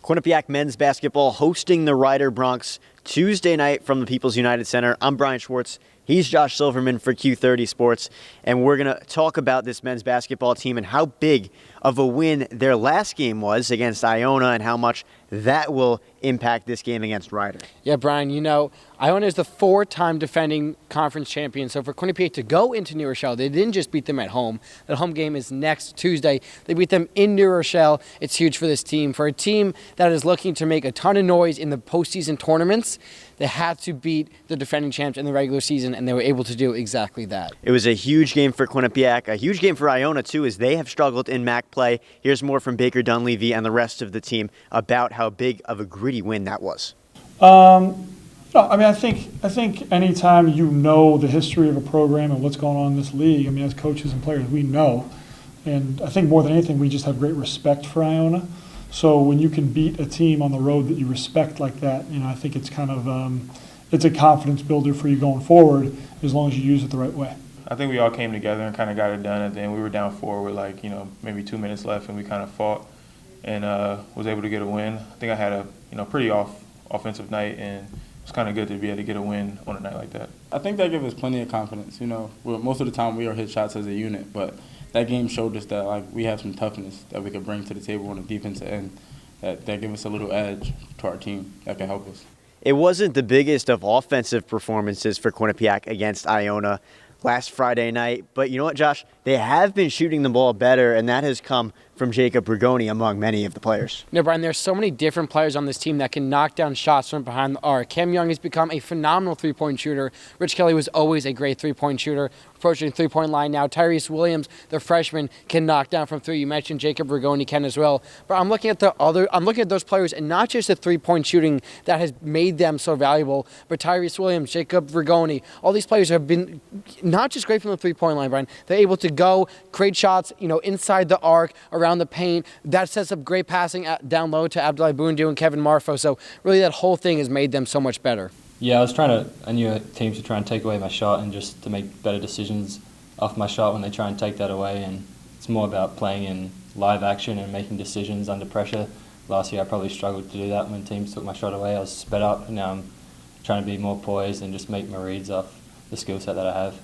Quinnipiac men's basketball hosting the Rider Broncs Tuesday night from the People's United Center. I'm Bryan Schwartz. He's Josh Silverman for Q30 Sports, and we're going to talk about this men's basketball team and how big of a win their last game was against Iona and how much that will impact this game against Rider. Yeah, Brian, you know, Iona is the four-time defending conference champion, so for Quinnipiac to go into New Rochelle, they didn't just beat them at home. The home game is next Tuesday. They beat them in New Rochelle. It's huge for this team. For a team that is looking to make a ton of noise in the postseason tournaments, they had to beat the defending champs in the regular season, and they were able to do exactly that. It was a huge game for Quinnipiac, a huge game for Iona, too, as they have struggled in MAC play. Here's more from Baker Dunleavy and the rest of the team about how big of a gritty win that was. I think anytime you know the history of a program and what's going on in this league, I mean, as coaches and players, we know. And I think more than anything, we just have great respect for Iona. So when you can beat a team on the road that you respect like that, you know, I think it's kind of it's a confidence builder for you going forward as long as you use it the right way. I think we all came together and kind of got it done at the end. We were down 4 with maybe 2 minutes left, and we kind of fought and was able to get a win. I think I had a pretty offensive night, and it's kind of good to be able to get a win on a night like that. I think that gave us plenty of confidence. You know, most of the time we are hit shots as a unit, but that game showed us that we have some toughness that we could bring to the table on the defensive end. That gave us a little edge to our team that can help us. It wasn't the biggest of offensive performances for Quinnipiac against Iona last Friday night, but you know what, Josh? They have been shooting the ball better, and that has come from Jacob Rigoni among many of the players. You know, Brian, there's so many different players on this team that can knock down shots from behind the arc. Cam Young has become a phenomenal three-point shooter. Rich Kelly was always a great three-point shooter, approaching the three-point line now. Tyrese Williams, the freshman, can knock down from three. You mentioned Jacob Rigoni can as well. But I'm looking at those players, and not just the three-point shooting that has made them so valuable, but Tyrese Williams, Jacob Rigoni, all these players have been not just great from the three-point line, Brian. They're able to go create shots, inside the arc, around the paint. That sets up great passing down low to Abdoulaye Bundu and Kevin Marfo. So really that whole thing has made them so much better. Yeah, I knew teams would try and take away my shot and just to make better decisions off my shot when they try and take that away. And it's more about playing in live action and making decisions under pressure. Last year I probably struggled to do that when teams took my shot away. I was sped up, and now I'm trying to be more poised and just make my reads off the skill set that I have.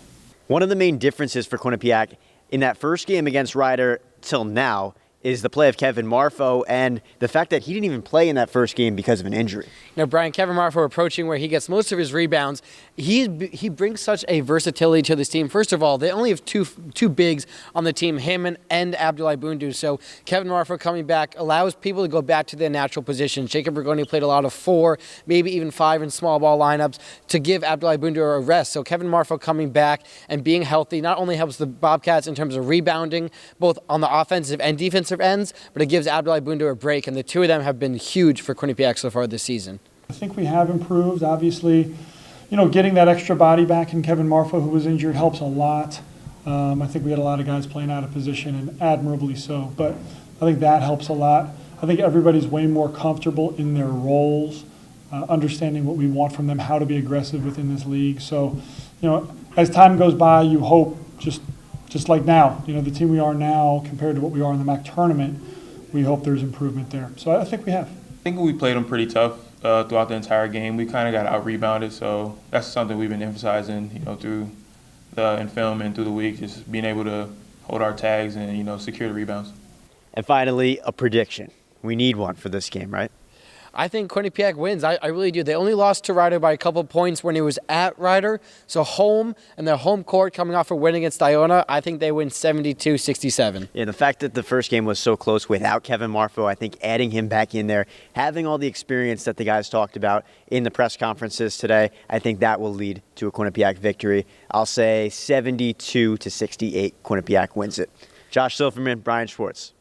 One of the main differences for Quinnipiac in that first game against Rider till now is the play of Kevin Marfo and the fact that he didn't even play in that first game because of an injury. Now, Brian, Kevin Marfo approaching where he gets most of his rebounds. He brings such a versatility to this team. First of all, they only have two bigs on the team, him and Abdoulaye Bundu. So Kevin Marfo coming back allows people to go back to their natural positions. Jacob Rigoni played a lot of 4, maybe even 5 in small ball lineups to give Abdoulaye Bundu a rest. So Kevin Marfo coming back and being healthy not only helps the Bobcats in terms of rebounding, both on the offensive and defensive ends, but it gives Abdoulaye Bundu a break, and the two of them have been huge for Quinnipiac so far this season. I think we have improved. Obviously, getting that extra body back in Kevin Marfo, who was injured, helps a lot. I think we had a lot of guys playing out of position, and admirably so. But I think that helps a lot. I think everybody's way more comfortable in their roles, understanding what we want from them, how to be aggressive within this league. So, as time goes by, you hope just like now, the team we are now compared to what we are in the MAC tournament, we hope there's improvement there. So I think we have. I think we played them pretty tough throughout the entire game. We kind of got out-rebounded, so that's something we've been emphasizing, through in film and through the week, just being able to hold our tags and, secure the rebounds. And finally, a prediction. We need one for this game, right? I think Quinnipiac wins. I really do. They only lost to Rider by a couple points when it was at Rider. So home and their home court coming off a win against Iona, I think they win 72-67. Yeah, the fact that the first game was so close without Kevin Marfo, I think adding him back in there, having all the experience that the guys talked about in the press conferences today, I think that will lead to a Quinnipiac victory. I'll say 72-68, Quinnipiac wins it. Josh Silverman, Bryan Schwartz.